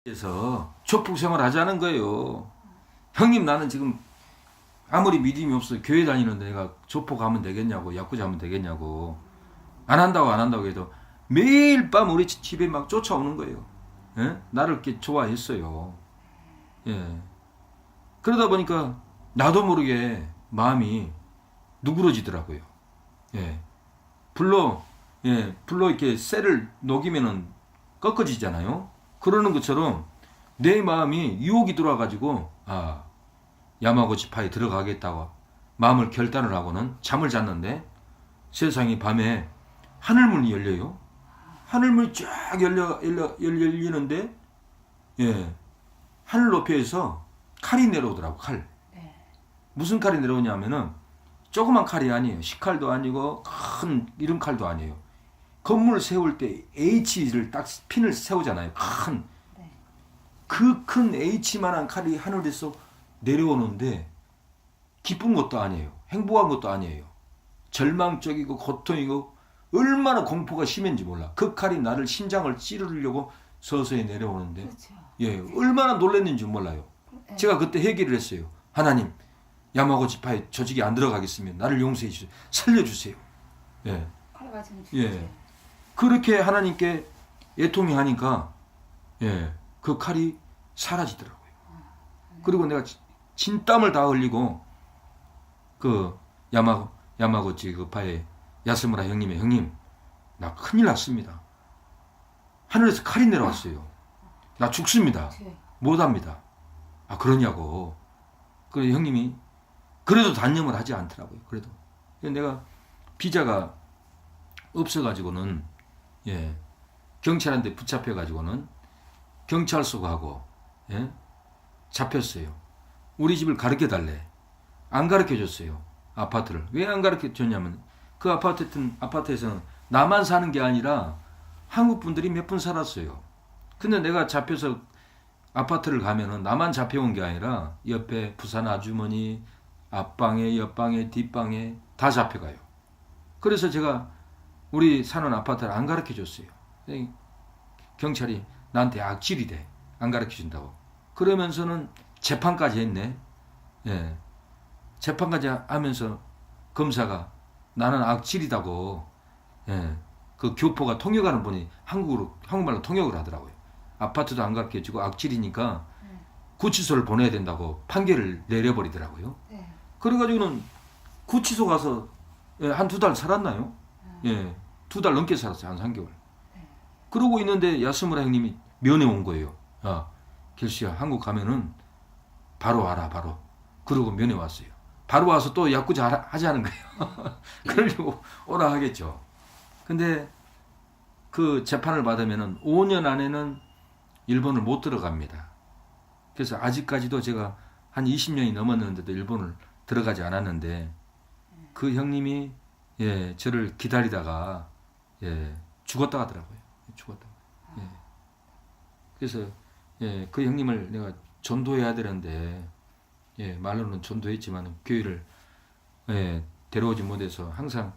그래서 조폭 생활 하자는 거예요. 형님, 나는 지금 아무리 믿음이 없어 교회 다니는데 내가 조폭 하면 되겠냐고, 야구자 하면 되겠냐고. 안 한다고 해도 매일 밤 우리 집에 막 쫓아오는 거예요. 예? 나를 이렇게 좋아했어요. 예. 그러다 보니까 나도 모르게 마음이 누그러지더라고요. 예. 불로 이렇게 쇠를 녹이면은 꺾어지잖아요. 그러는 것처럼 내 마음이 유혹이 들어와가지고, 야마구치파에 들어가겠다고 마음을 결단을 하고는 잠을 잤는데, 세상이 밤에 하늘문이 열려요. 하늘문이 쫙 열리는데, 하늘 높이에서 칼이 내려오더라고, 칼. 네. 무슨 칼이 내려오냐면은, 조그만 칼이 아니에요. 식칼도 아니고, 큰 이런 칼도 아니에요. 건물을 세울 때 H를 딱 핀을 세우잖아요. 큰. 네. 그 큰 H만한 칼이 하늘에서 내려오는데, 기쁜 것도 아니에요. 행복한 것도 아니에요. 절망적이고 고통이고 얼마나 공포가 심했는지 몰라. 그 칼이 나를 심장을 찌르려고 서서히 내려오는데, 그렇죠. 얼마나 놀랐는지 몰라요. 네. 제가 그때 회개를 했어요. 하나님, 야마구치파에 조직이 안 들어가겠으면 나를 용서해 주세요. 살려주세요. 예. 칼 가지고 예. 그렇게 하나님께 애통이 하니까, 그 칼이 사라지더라고요. 그리고 내가 진땀을 다 흘리고, 그 야마구치 그 파에 야스무라 형님, 나 큰일 났습니다. 하늘에서 칼이 내려왔어요. 나 죽습니다. 못합니다. 그러냐고. 그래 형님이 그래도 단념을 하지 않더라고요. 그래도 내가 비자가 없어가지고는, 경찰한테 붙잡혀가지고는 경찰서 가고, 잡혔어요. 우리 집을 가르쳐 달래. 안 가르쳐 줬어요. 아파트를. 왜 안 가르쳐 줬냐면, 그 아파트에서는 나만 사는 게 아니라 한국 분들이 몇 분 살았어요. 근데 내가 잡혀서 아파트를 가면은 나만 잡혀온 게 아니라 옆에 부산 아주머니, 앞방에, 옆방에, 뒷방에 다 잡혀가요. 그래서 제가 우리 사는 아파트를 안 가르쳐 줬어요. 경찰이 나한테 악질이래. 안 가르쳐 준다고. 그러면서는 재판까지 했네. 재판까지 하면서 검사가 나는 악질이다고, 그 교포가 통역하는 분이 한국말로 통역을 하더라고요. 아파트도 안 가르쳐 주고 악질이니까 구치소를 보내야 된다고 판결을 내려버리더라고요. 네. 그래가지고는 구치소 가서 한 2달 살았나요? 2달 넘게 살았어요. 한 3개월. 그러고 있는데 야스무라 형님이 면회 온 거예요. 길씨야, 한국 가면은 바로 와라, 바로. 그러고 면회 왔어요. 바로 와서 또 야구자 하자는 거예요. 그러려고 오라 하겠죠. 근데 그 재판을 받으면은 5년 안에는 일본을 못 들어갑니다. 그래서 아직까지도 제가 한 20년이 넘었는데도 일본을 들어가지 않았는데, 그 형님이 저를 기다리다가 죽었다 하더라고요. 죽었다고. 그래서 그 형님을 내가 전도해야 되는데, 말로는 전도했지만 교회를 데려오지 못해서 항상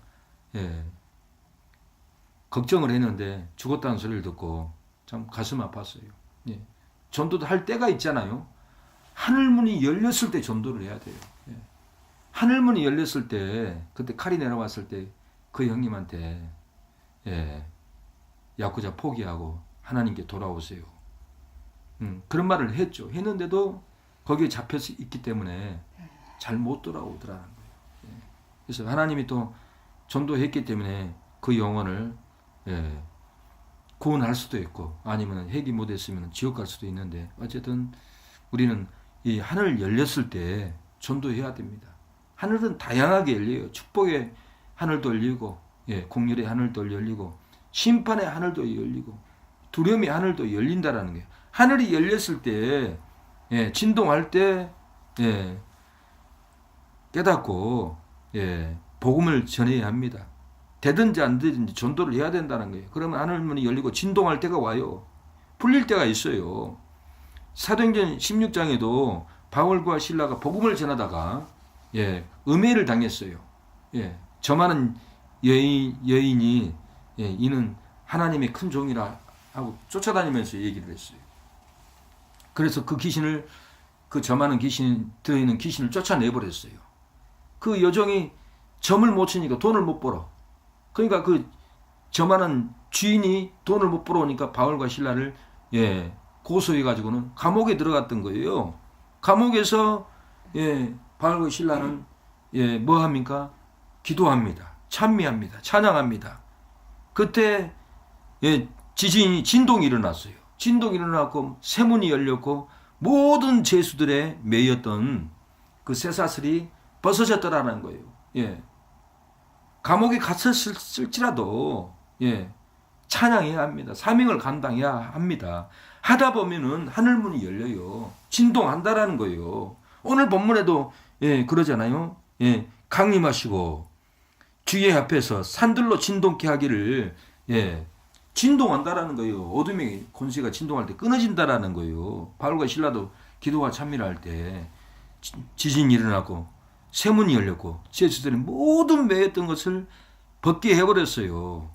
걱정을 했는데, 죽었다는 소리를 듣고 참 가슴 아팠어요. 전도도 할 때가 있잖아요. 하늘문이 열렸을 때 전도를 해야 돼요. 하늘문이 열렸을 때, 그때 칼이 내려왔을 때 그 형님한테 야구자 포기하고 하나님께 돌아오세요. 그런 말을 했는데도 거기에 잡혀서 있기 때문에 잘 못 돌아오더라는 거예요. 그래서 하나님이 또 전도했기 때문에 그 영혼을 구원할 수도 있고, 아니면 회개 못했으면 지옥 갈 수도 있는데, 어쨌든 우리는 이 하늘 열렸을 때 전도해야 됩니다. 하늘은 다양하게 열려요. 축복의 하늘도 열리고, 공률의 하늘도 열리고, 심판의 하늘도 열리고, 두려움의 하늘도 열린다라는 거예요. 하늘이 열렸을 때, 진동할 때, 깨닫고, 복음을 전해야 합니다. 되든지 안 되든지 전도를 해야 된다는 거예요. 그러면 하늘문이 열리고 진동할 때가 와요. 풀릴 때가 있어요. 사도행전 16장에도 바울과 실라가 복음을 전하다가 음해를 당했어요. 저 많은 여인이 이는 하나님의 큰 종이라 하고 쫓아다니면서 얘기를 했어요. 그래서 그 귀신을, 그 점하는 귀신, 들어있는 귀신을 쫓아내버렸어요. 그 여종이 점을 못 치니까 돈을 못 벌어. 그러니까 그 점하는 주인이 돈을 못 벌어오니까 바울과 실라를 고소해가지고는 감옥에 들어갔던 거예요. 감옥에서 바울과 실라는 뭐 합니까? 기도합니다. 찬미합니다. 찬양합니다. 그때 진동이 일어났어요. 진동이 일어났고 세문이 열렸고 모든 죄수들의 매였던 그 쇠사슬이 벗어졌더라는 거예요. 감옥에 갇혔을지라도 찬양해야 합니다. 사명을 감당해야 합니다. 하다 보면은 하늘문이 열려요. 진동한다라는 거예요. 오늘 본문에도 그러잖아요. 강림하시고 주의 앞에서 산들로 진동케 하기를 진동한다라는 거예요. 어둠의 권세가 진동할 때 끊어진다라는 거예요. 바울과 실라도 기도와 찬미를 할 때 지진이 일어나고 세문이 열렸고 죄수들이 모든 매였던 것을 벗게 해버렸어요.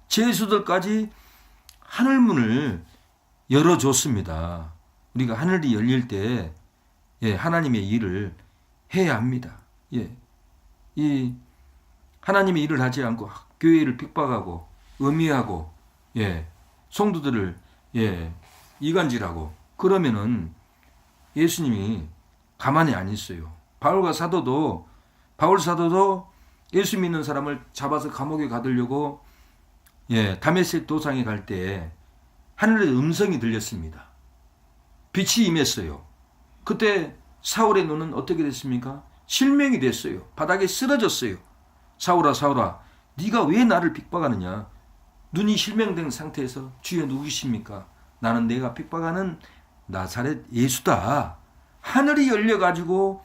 죄수들까지 하늘문을 열어줬습니다. 우리가 하늘이 열릴 때 하나님의 일을 해야 합니다. 이 하나님의 일을 하지 않고 교회를 핍박하고 음해하고 성도들을 이간질하고 그러면은 예수님이 가만히 안 있어요. 바울 사도도 예수 믿는 사람을 잡아서 감옥에 가두려고 다메섹 도상에 갈 때 하늘의 음성이 들렸습니다. 빛이 임했어요. 그때 사울의 눈은 어떻게 됐습니까? 실명이 됐어요. 바닥에 쓰러졌어요. 사울아 사울아 네가 왜 나를 핍박하느냐. 눈이 실명된 상태에서 주여 누구십니까? 나는 내가 핍박하는 나사렛 예수다. 하늘이 열려가지고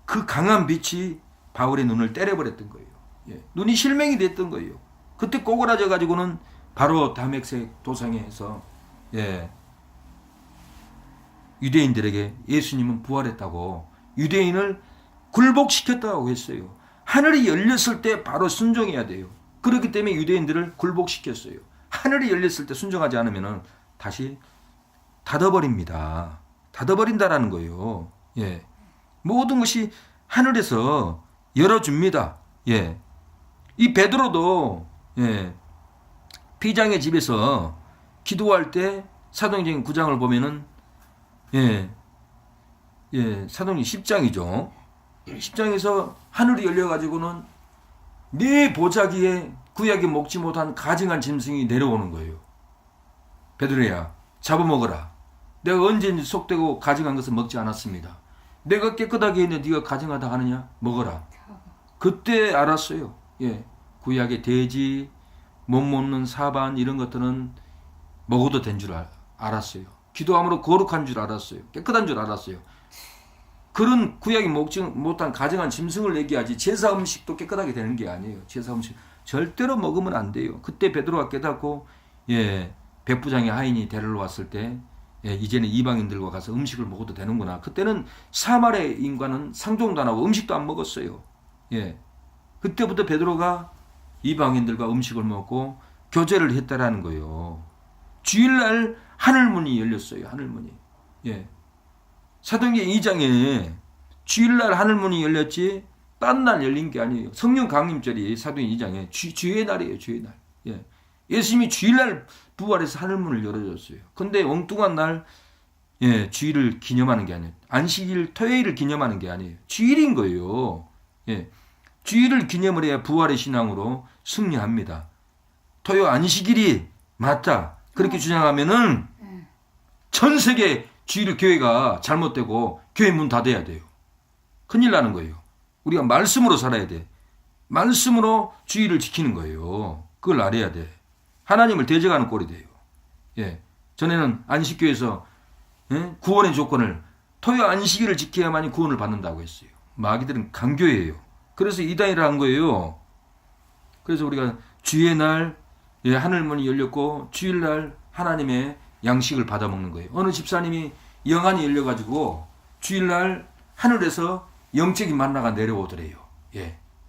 그 강한 빛이 바울의 눈을 때려버렸던 거예요. 눈이 실명이 됐던 거예요. 그때 꼬그라져 가지고는 바로 다메섹 도상에서 유대인들에게 예수님은 부활했다고 유대인을 굴복시켰다고 했어요. 하늘이 열렸을 때 바로 순종해야 돼요. 그렇기 때문에 유대인들을 굴복시켰어요. 하늘이 열렸을 때 순종하지 않으면 다시 닫아버립니다. 닫아버린다라는 거예요. 모든 것이 하늘에서 열어줍니다. 이 베드로도 피장의 집에서 기도할 때 사도행전 9장을 보면은 사도행전 10장이죠. 10장에서 하늘이 열려가지고는 네 보자기에 구약에 먹지 못한 가증한 짐승이 내려오는 거예요. 베드로야 잡아먹어라. 내가 언제 속되고 가증한 것을 먹지 않았습니다. 내가 깨끗하게 했는데 네가 가증하다 하느냐? 먹어라. 그때 알았어요. 구약의 돼지, 못 먹는 사반 이런 것들은 먹어도 된 줄 알았어요. 기도함으로 거룩한 줄 알았어요. 깨끗한 줄 알았어요. 그런 구약이 먹지 못한 가증한 짐승을 얘기하지 제사 음식도 깨끗하게 되는 게 아니에요. 제사 음식 절대로 먹으면 안 돼요. 그때 베드로가 깨닫고 백부장의 하인이 데리러 왔을 때 이제는 이방인들과 가서 음식을 먹어도 되는구나. 그때는 사마리아 인과는 상종도 안 하고 음식도 안 먹었어요. 그때부터 베드로가 이방인들과 음식을 먹고 교제를 했다라는 거예요. 주일날 하늘문이 열렸어요. 하늘문이. 사도행전 2장에 주일날 하늘문이 열렸지 딴 날 열린 게 아니에요. 성령 강림절이 사도행전 2장에 주의 날이에요. 주의 날. 예수님이 주일날 부활해서 하늘문을 열어줬어요. 근데 엉뚱한 날 주일을 기념하는 게 아니에요. 안식일 토요일을 기념하는 게 아니에요. 주일인 거예요. 주일을 기념을 해야 부활의 신앙으로 승리합니다. 토요 안식일이 맞다. 그렇게 주장하면은 전 세계 주일 교회가 잘못되고 교회 문 닫아야 돼요. 큰일 나는 거예요. 우리가 말씀으로 살아야 돼. 말씀으로 주일을 지키는 거예요. 그걸 알아야 돼. 하나님을 대적하는 꼴이 돼요. 전에는 안식교에서 구원의 조건을 토요 안식일을 지켜야만이 구원을 받는다고 했어요. 마귀들은 강교예요. 그래서 이단이라 한 거예요. 그래서 우리가 주의 날 하늘문이 열렸고 주일날 하나님의 양식을 받아 먹는 거예요. 어느 집사님이 영안이 열려가지고 주일날 하늘에서 영적인 만나가 내려오더래요.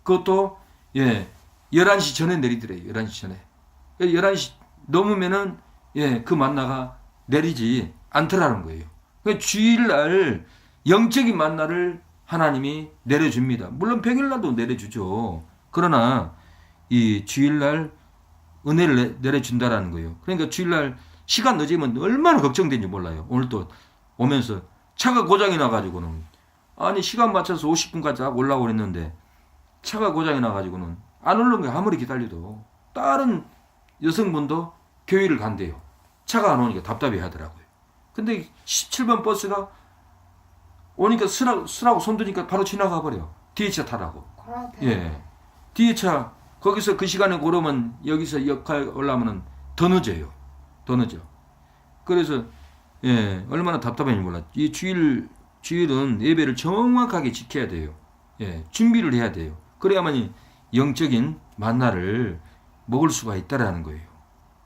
그것도 11시 전에 내리더래요. 11시 전에. 11시 넘으면은 그 만나가 내리지 않더라는 거예요. 그러니까 주일날 영적인 만나를 하나님이 내려줍니다. 물론 평일날도 내려주죠. 그러나 이 주일날 은혜를 내려준다라는 거예요. 그러니까 주일날 시간 늦으면 얼마나 걱정되는지 몰라요. 오늘 또 오면서 차가 고장이 나가지고는 아니 시간 맞춰서 50분까지 딱 올라오고 그랬는데 차가 고장이 나가지고는 안 오는 거예요. 아무리 기다려도. 다른 여성분도 교회를 간대요. 차가 안 오니까 답답해 하더라고요. 근데 17번 버스가 오니까 쓰라고 손 드니까 바로 지나가 버려. 뒤에 차 타라고. 예. 뒤에 차 거기서 그 시간에 고르면 여기서 역할 올라오면 더 늦어요. 더 늦어. 그래서 예, 얼마나 답답한지 몰라. 이 주일은 예배를 정확하게 지켜야 돼요. 예, 준비를 해야 돼요. 그래야만 영적인 만나를 먹을 수가 있다라는 거예요.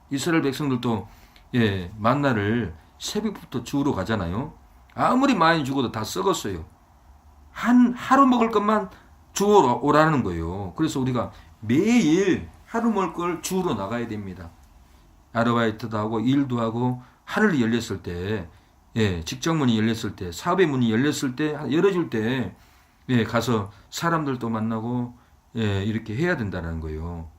이스라엘 백성들도 예, 만나를 새벽부터 주우러 가잖아요. 아무리 많이 죽어도 다 썩었어요. 하루 먹을 것만 주우러 오라는 거예요. 그래서 우리가 매일 하루 먹을 걸 주우러 나가야 됩니다. 아르바이트도 하고 일도 하고 하늘이 열렸을 때, 예, 직장문이 열렸을 때, 사업의 문이 열렸을 때, 열어줄 때, 예, 가서 사람들도 만나고, 예, 이렇게 해야 된다는 거예요.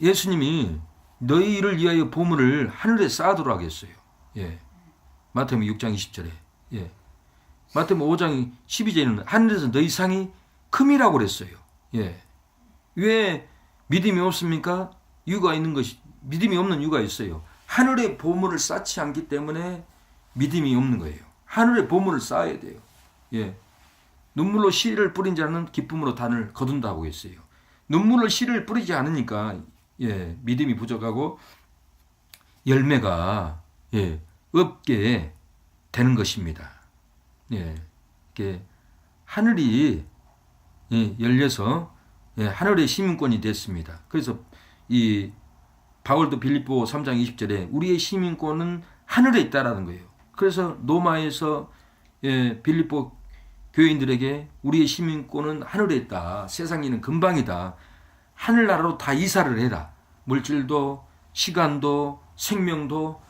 예수님이 너희를 위하여 보물을 하늘에 쌓아두라 하겠어요. 예. 마태복음 6장 20절에. 예. 마태복음 5장 12절에는 하늘에서 너희 상이 큼이라고 그랬어요. 예. 왜 믿음이 없습니까? 이유가 있는 것이, 믿음이 없는 이유가 있어요. 하늘의 보물을 쌓지 않기 때문에 믿음이 없는 거예요. 하늘의 보물을 쌓아야 돼요. 예. 눈물로 씨를 뿌린 자는 기쁨으로 단을 거둔다고 했어요. 눈물로 씨를 뿌리지 않으니까 예, 믿음이 부족하고 열매가 예, 없게 되는 것입니다. 예, 이게 하늘이 예, 열려서 예, 하늘의 시민권이 됐습니다. 그래서 이 바울도 빌립보 3장 20절에 우리의 시민권은 하늘에 있다라는 거예요. 그래서 로마에서 예, 빌립보 교인들에게 우리의 시민권은 하늘에 있다. 세상에는 금방이다. 하늘나라로 다 이사를 해라. 물질도 시간도 생명도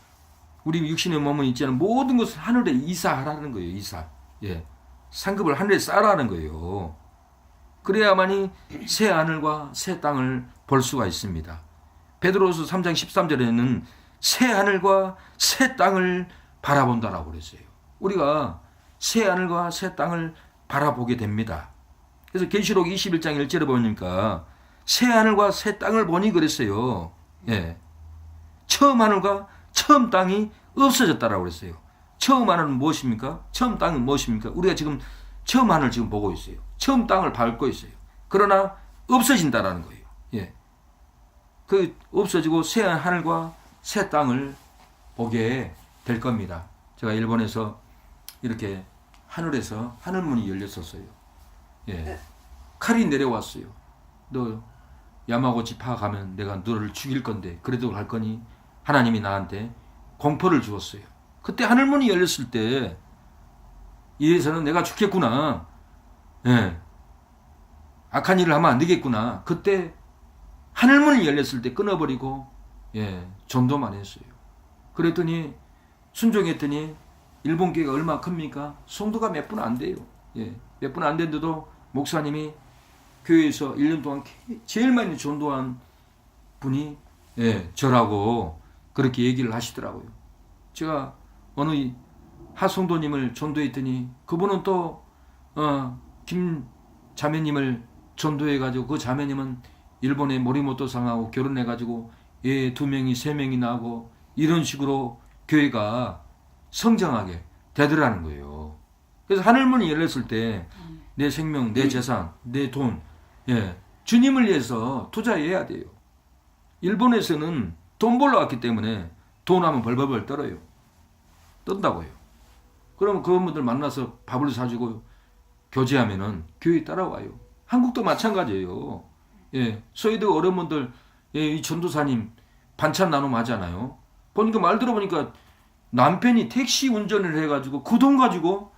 우리 육신의 몸은 있잖아요. 모든 것을 하늘에 이사하라는 거예요. 이사. 예. 상급을 하늘에 쌓으라는 거예요. 그래야만이 새 하늘과 새 땅을 볼 수가 있습니다. 베드로서 3장 13절에는 새 하늘과 새 땅을 바라본다라고 그랬어요. 우리가 새 하늘과 새 땅을 바라보게 됩니다. 그래서 계시록 21장 1절에 보니까 새 하늘과 새 땅을 보니 그랬어요. 예. 처음 하늘과 처음 땅이 없어졌다라고 그랬어요. 처음 하늘은 무엇입니까? 처음 땅은 무엇입니까? 우리가 지금 처음 하늘 지금 보고 있어요. 처음 땅을 밟고 있어요. 그러나 없어진다라는 거예요. 예. 그 없어지고 새 하늘과 새 땅을 보게 될 겁니다. 제가 일본에서 이렇게 하늘에서 하늘문이 열렸었어요. 예. 칼이 내려왔어요. 너 야마고치 파 가면 내가 너를 죽일 건데 그래도 갈 거니? 하나님이 나한테 공포를 주었어요. 그때 하늘문이 열렸을 때 이래서는 내가 죽겠구나. 예. 악한 일을 하면 안 되겠구나. 그때 하늘문이 열렸을 때 끊어버리고 예, 전도만 했어요. 그랬더니 순종했더니 일본 교회가 얼마나 큽니까? 성도가 몇 분 안 돼요. 예, 몇 분 안 됐는데도 목사님이 교회에서 1년 동안 제일 많이 전도한 분이 예, 저라고 그렇게 얘기를 하시더라고요. 제가 어느 하성도님을 전도했더니 그분은 또 김 자매님을 전도해가지고 그 자매님은 일본의 모리모토상하고 결혼해가지고 애 2명이 3명이 나고 이런 식으로 교회가 성장하게 되더라는 거예요. 그래서 하늘문이 열렸을 때 내 생명, 내 재산, 내 돈, 예, 주님을 위해서 투자해야 돼요. 일본에서는 돈 벌러 왔기 때문에 돈 하면 벌벌벌 떨어요. 떤다고요. 그러면 그분들 만나서 밥을 사주고 교제하면은 교회 따라와요. 한국도 마찬가지예요. 예, 소위도 어른분들, 예, 이 전도사님 반찬 나눔 하잖아요. 보니까 말 들어보니까 남편이 택시 운전을 해가지고 그 돈 가지고